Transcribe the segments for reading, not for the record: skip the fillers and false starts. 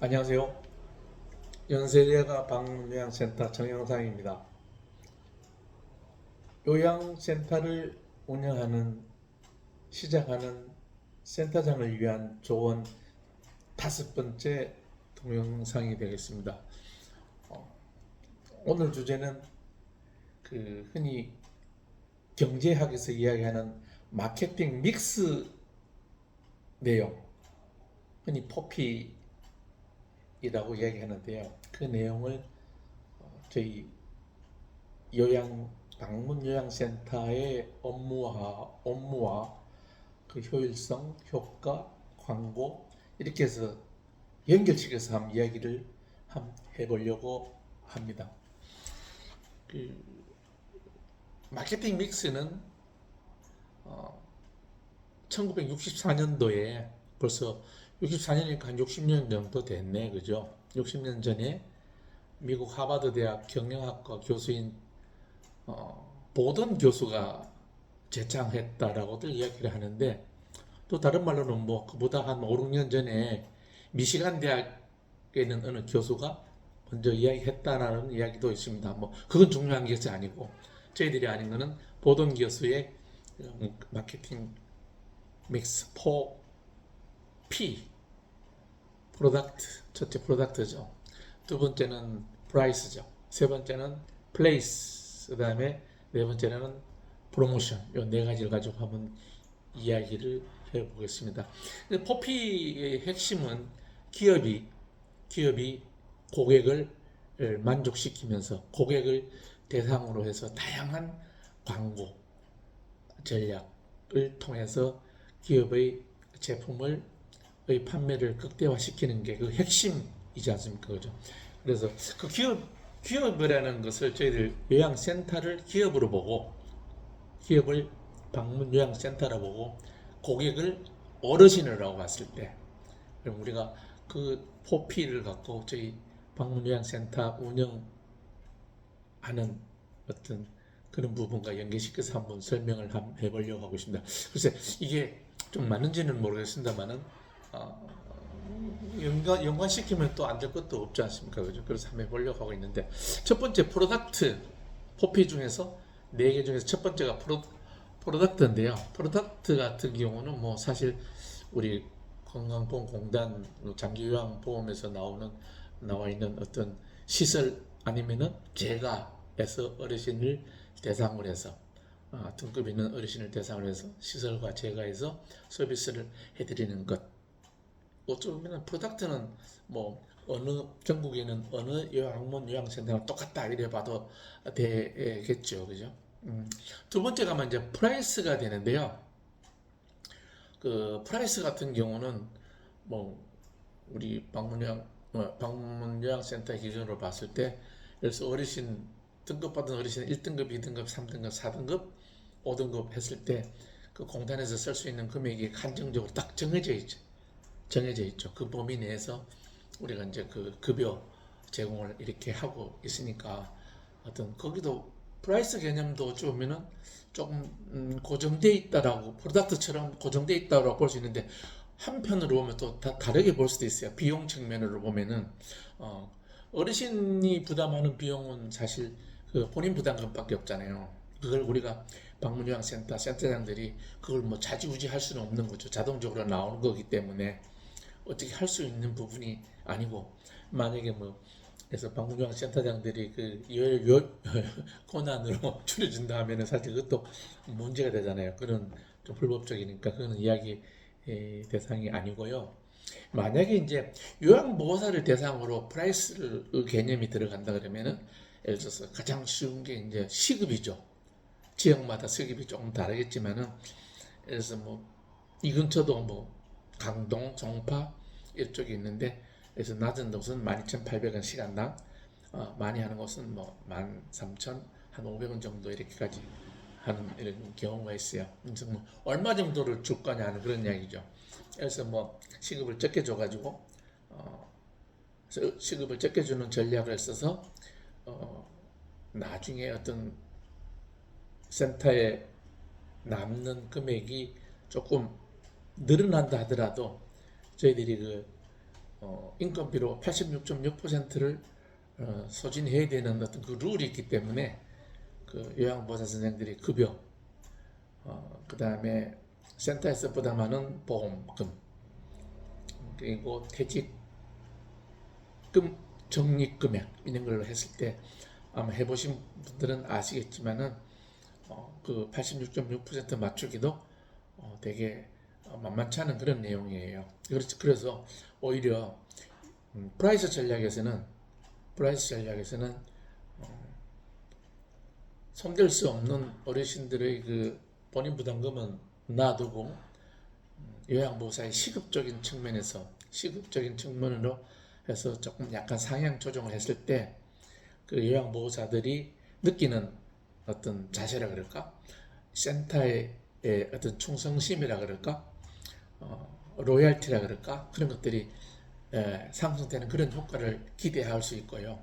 안녕하세요. 연세대가 방문요양센터 정영상입니다. 요양센터를 운영하는 시작하는 센터장을 위한 조언 5번째 동영상이 되겠습니다. 오늘 주제는 흔히 경제학에서 이야기하는 마케팅 믹스 내용, 흔히 포피이라고 이야기하는데요. 그 내용을 저희 방문 요양센터의 업무와 그 효율성, 효과, 광고 이렇게 해서 연결시켜서 한번 이야기를 한번 해보려고 합니다. 그 마케팅 믹스는 1964년도에 벌써 64년이니까 한 60년 정도 됐네, 그죠? 60년 전에 미국 하버드 대학 경영학과 교수인 보던 교수가 제창했다라고들 이야기를 하는데, 또 다른 말로는 뭐 그보다 한 5, 6년 전에 미시간 대학에 있는 어느 교수가 먼저 이야기했다라는 이야기도 있습니다. 뭐 그건 중요한 것이 아니고, 저희들이 아닌 거는 보던 교수의 마케팅 믹스 4P 프로덕트, 첫째 프로덕트죠. 두 번째는 프라이스죠. 세 번째는 플레이스, 그 다음에 네 번째는 프로모션. 이 네 가지를 가지고 한번 이야기를 해보겠습니다. 포피의 핵심은 기업이 고객을 만족시키면서 고객을 대상으로 해서 다양한 광고 전략을 통해서 기업의 제품을 판매를 극대화시키는 게 그 핵심이지 않습니까? 그죠? 그래서 그 기업이라는 것을 저희들 요양센터를 기업으로 보고, 기업을 방문 요양센터로 보고, 고객을 어르신이라고 봤을 때, 그럼 우리가 그 4P를 갖고 저희 방문 요양센터 운영하는 어떤 그런 부분과 연계시켜서 한번 설명을 해보려고 하고 있습니다. 글쎄, 이게 좀 맞는지는 모르겠습니다만은, 연관시키면 또 안 될 것도 없지 않습니까? 그죠? 그래서 한번 해보려고 하고 있는데, 첫 번째 프로덕트, 포피 중에서 4개 중에서 첫 번째가 프로덕트인데요. 프로덕트 같은 경우는 뭐 사실 우리 건강보험공단 장기요양보험에서 나와 있는 어떤 시설 아니면은 재가에서 어르신을 대상으로 해서 등급 있는 어르신을 대상으로 해서 시설과 재가에서 서비스를 해드리는 것. 어쩌면 프로덕트는 뭐 어느 전국에 있는 어느 요양원 요양센터랑 똑같다 이래 봐도 되겠죠, 그죠? 두 번째가 이제 프라이스가 되는데요. 그 프라이스 같은 경우는 뭐 우리 방문 요양센터 기준으로 봤을 때, 그래서 어르신 등급받은 어르신 1등급, 2등급, 3등급, 4등급, 5등급 했을 때 그 공단에서 쓸 수 있는 금액이 한정적으로 딱 정해져 있죠. 그 범위 내에서 우리가 이제 그 급여 제공을 이렇게 하고 있으니까 어떤 거기도 프라이스 개념도 어찌 보면은 조금 고정돼 있다라고, 프로덕트처럼 고정돼 있다라고 볼 수 있는데, 한편으로 보면 또 다르게 볼 수도 있어요. 비용 측면으로 보면은 어르신이 부담하는 비용은 사실 그 본인 부담금밖에 없잖아요. 그걸 우리가 방문요양센터 센터장들이 그걸 뭐 좌지우지 할 수는 없는 거죠. 자동적으로 나오는 거기 때문에 어떻게 할 수 있는 부분이 아니고, 만약에 뭐 그래서 방문요양 센터장들이 고난으로 줄여준다 하면은 사실 그것도 문제가 되잖아요. 그런 좀 불법적이니까 그거는 이야기 대상이 아니고요. 만약에 이제 요양보호사를 대상으로 프라이스 개념이 들어간다 그러면은, 예를 들어서 가장 쉬운 게 이제 시급이죠. 지역마다 시급이 조금 다르겠지만은, 예를 들어서 뭐 이 근처도 뭐 강동, 정파 이쪽이 있는데, 그래서 낮은 곳은 12,800원 시간당, 많이 하는 곳은 뭐 13,000, 한 500원 정도 이렇게까지 하는 이런 경우가 있어요. 그래서 뭐 얼마 정도를 줄 거냐 하는 그런 이야기죠. 그래서 뭐 시급을 적게 줘가지고 시급을 적게 주는 전략을 써서 나중에 어떤 센터에 남는 금액이 조금 늘어난다 하더라도 저희들이 인건비로 86.6%를 소진해야 되는 어떤 그 룰이 있기 때문에 그 요양보호사 선생들이 급여, 그 다음에 센터에서 부담하는 보험금, 그리고 퇴직금 적립금액 이런 걸로 했을 때 아마 해보신 분들은 아시겠지만은 그 86.6% 맞추기도 되게 만만치 않은 그런 내용이에요. 그래서 오히려 프라이스 전략에서는 손댈 수 없는 어르신들의 그 본인 부담금은 놔두고 요양보호사의 시급적인 측면으로 해서 조금 약간 상향 조정을 했을 때 그 요양보호사들이 느끼는 어떤 자세라 그럴까? 센터의 어떤 충성심이라 그럴까? 로열티라 그럴까? 그런 것들이 상승되는 그런 효과를 기대할 수 있고요.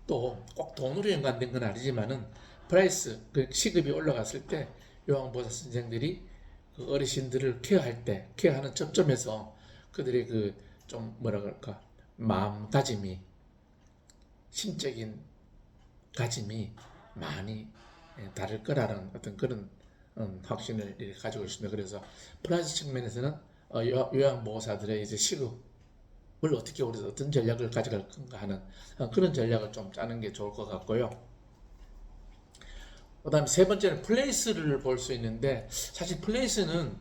또 꼭 돈으로 연관된 건 아니지만은 프라이스, 그 시급이 올라갔을 때 요양보호사 선생들이 그 어르신들을 케어하는 접점에서 그들의 그 좀 뭐라 그럴까? 마음가짐이, 심적인 가짐이 많이 다를 거라는 어떤 그런 확신을 가지고 있습니다. 그래서 프라이스 측면에서는 요양보호사들의 이제 시급을 어떻게 우리가 어떤 전략을 가져갈 건가 하는 그런 전략을 좀 짜는 게 좋을 것 같고요. 그다음에 세 번째는 플레이스를 볼 수 있는데, 사실 플레이스는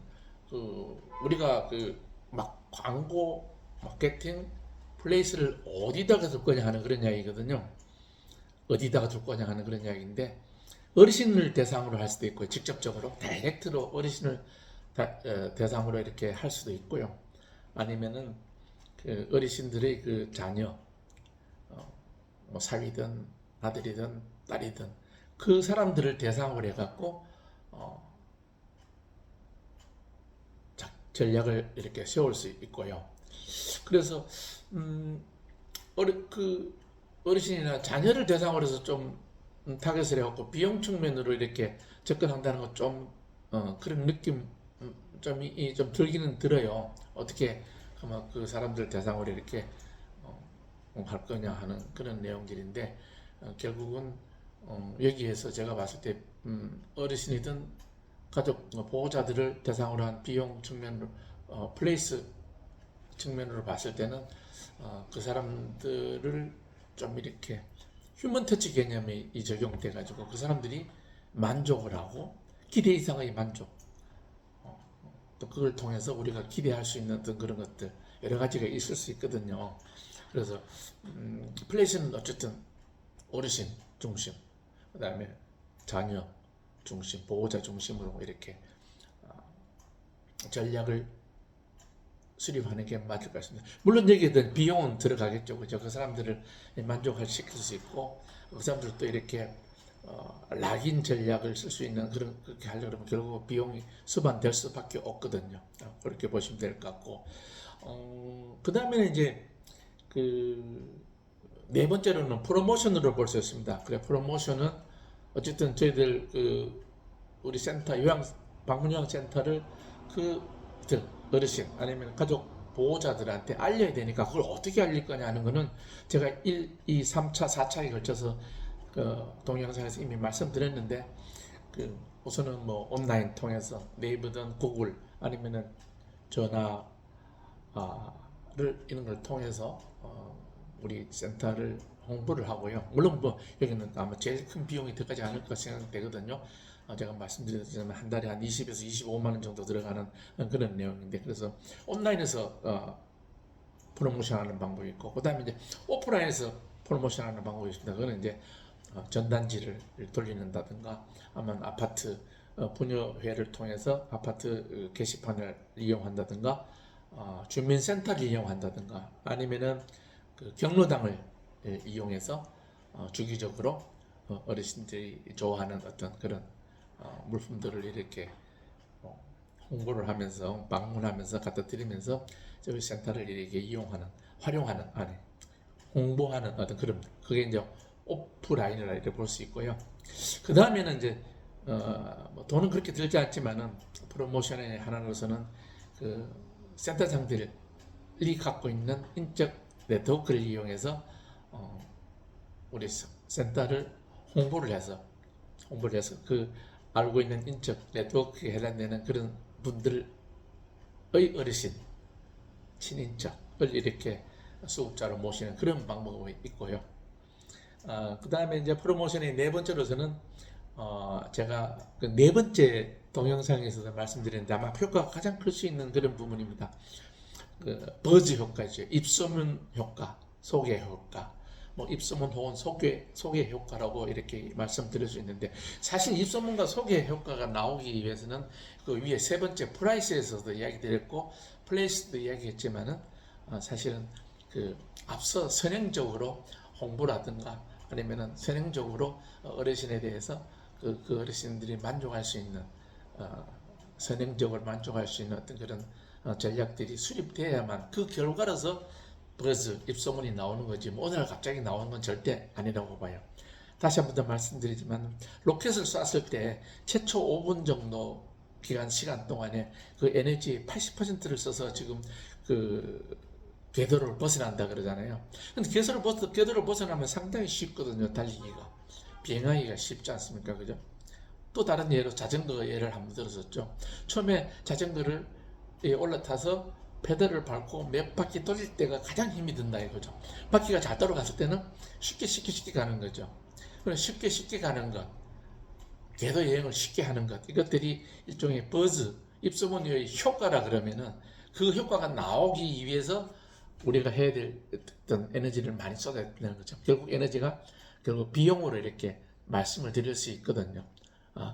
우리가 막 광고 마케팅 플레이스를 어디다가 둘 거냐 하는 그런 이야기거든요. 어디다가 둘 거냐 하는 그런 이야기인데, 어르신을 대상으로 할 수도 있고요. 직접적으로 다이렉트로 어르신을 대상으로 이렇게 할 수도 있고요. 아니면은 그 어르신들의 그 자녀, 뭐 사위든 아들이든 딸이든 그 사람들을 대상으로 해갖고 전략을 이렇게 세울 수 있고요. 그래서 어르신이나 자녀를 대상으로 해서 좀 타겟을 해갖고 비용 측면으로 이렇게 접근한다는 것 좀 그런 느낌 좀 들기는 들어요. 어떻게 그 사람들 대상으로 이렇게 할 거냐 하는 그런 내용들인데, 결국은 여기에서 제가 봤을 때 어르신이든 가족 보호자들을 대상으로 한 비용 측면으로 플레이스 측면으로 봤을 때는 그 사람들을 좀 이렇게 휴먼 터치 개념이 적용돼 가지고 그 사람들이 만족을 하고 기대 이상의 만족, 또 그걸 통해서 우리가 기대할 수 있는 어떤 그런 것들 여러 가지가 있을 수 있거든요. 그래서 플레이스는 어쨌든 어르신 중심, 그 다음에 자녀 중심, 보호자 중심으로 이렇게 전략을 수립하는 게 맞을 것 같습니다. 물론 여기에 비용은 들어가겠죠, 그죠? 그 사람들을 만족시킬 수 있고, 그 사람들도 이렇게 락인 전략을 쓸 수 있는 그렇게 하려면 결국 비용이 수반될 수밖에 없거든요. 그렇게 보시면 될 것 같고, 그 다음에는 이제 네 번째로는 프로모션으로 볼 수 있습니다. 그래, 프로모션은 어쨌든 저희들 우리 센터 방문요양센터를 어르신 아니면 가족 보호자들한테 알려야 되니까 그걸 어떻게 알릴 거냐 하는 거는 제가 1, 2, 3차, 4차에 걸쳐서 동영상에서 이미 말씀드렸는데, 우선은 뭐 온라인 통해서 네이버든 구글 아니면은 전화를 이런 걸 통해서 우리 센터를 홍보를 하고요. 물론 뭐 여기는 아마 제일 큰 비용이 들어가지 않을까 생각되거든요. 제가 말씀드렸지만 한 달에 한 20에서 25만 원 정도 들어가는 그런 내용인데, 그래서 온라인에서 프로모션하는 방법이 있고, 그다음에 이제 오프라인에서 프로모션하는 방법이 있습니다. 그거는 이제 전단지를 돌리는다든가, 아니면 아파트 분여회를 통해서 아파트 게시판을 이용한다든가, 주민센터를 이용한다든가, 아니면은 경로당을 이용해서 주기적으로 어르신들이 좋아하는 어떤 그런 물품들을 이렇게 홍보를 하면서 방문하면서 갖다 드리면서 저희 센터를 이렇게 활용하는 홍보하는 어떤 그런, 그게 이제 오프라인이라 이렇게 볼 수 있고요. 그 다음에는 이제 뭐 돈은 그렇게 들지 않지만은 프로모션의 하나로서는 그 센터장들 이 갖고 있는 인적 네트워크를 이용해서 우리 센터를 홍보를 해서 그 알고 있는 인적 네트워크에 해당되는 그런 분들의 어르신, 친인척을 이렇게 수급자로 모시는 그런 방법이 있고요. 그 다음에 이제 프로모션의 네 번째로서는 제가 그 네 번째 동영상에서도 말씀드렸는데 아마 효과가 가장 클 수 있는 그런 부분입니다. 그 버즈 효과죠. 입소문 효과, 소개 효과, 뭐 입소문 혹은 소개 효과라고 이렇게 말씀드릴 수 있는데, 사실 입소문과 소개 효과가 나오기 위해서는 그 위에 세 번째 프라이스에서도 이야기드렸고 플레이스도 이야기했지만은 사실은 그 앞서 선행적으로 홍보라든가 아니면은 선행적으로 어르신에 대해서 그 어르신들이 만족할 수 있는 선행적으로 만족할 수 있는 어떤 그런 전략들이 수립돼야만 그 결과로서 버즈, 입소문이 나오는 거지, 뭐 오늘 갑자기 나오는 건 절대 아니라고 봐요. 다시 한 번 더 말씀드리지만 로켓을 쐈을 때 최초 5분 정도 시간 동안에 그 에너지 80%를 써서 지금 그 궤도를 벗어난다 그러잖아요. 근데 궤도를 벗어나면 상당히 쉽거든요. 달리기가, 비행하기가 쉽지 않습니까? 그죠? 또 다른 예로 자전거 예를 한번 들었었죠. 처음에 자전거를 올라타서 페달을 밟고 몇 바퀴 돌릴 때가 가장 힘이 든다 이거죠. 바퀴가 잘 돌아갔을 때는 쉽게 가는 거죠. 쉽게 가는 것, 궤도 여행을 쉽게 하는 것, 이것들이 일종의 버즈, 입소문의 효과라 그러면은 그 효과가 나오기 위해서 우리가 해야 될 어떤 에너지를 많이 쏟아야 되는 거죠. 결국 비용으로 이렇게 말씀을 드릴 수 있거든요.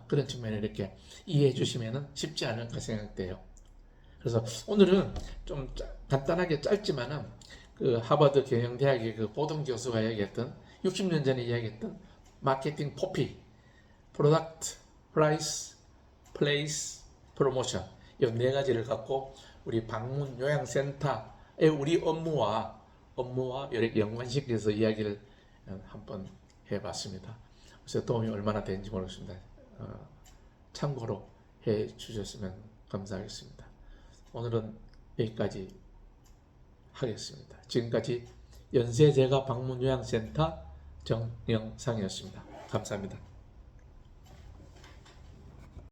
그런 측면을 이렇게 이해해 주시면 쉽지 않을까 생각돼요. 그래서 오늘은 좀 간단하게 짧지만은 그 하버드 경영대학의 그 보던 교수가 이야기했던 60년 전에 이야기했던 마케팅 포피, 프로덕트, 프라이스, 플레이스, 프로모션, 이 네 가지를 갖고 우리 방문 요양센터의 우리 업무와 이렇게 연관시켜서 이야기를 한번 해봤습니다. 그래서 도움이 얼마나 되는지 모르겠습니다. 참고로 해 주셨으면 감사하겠습니다. 오늘은 여기까지 하겠습니다. 지금까지 연세제가 방문요양센터 정영상이었습니다. 감사합니다.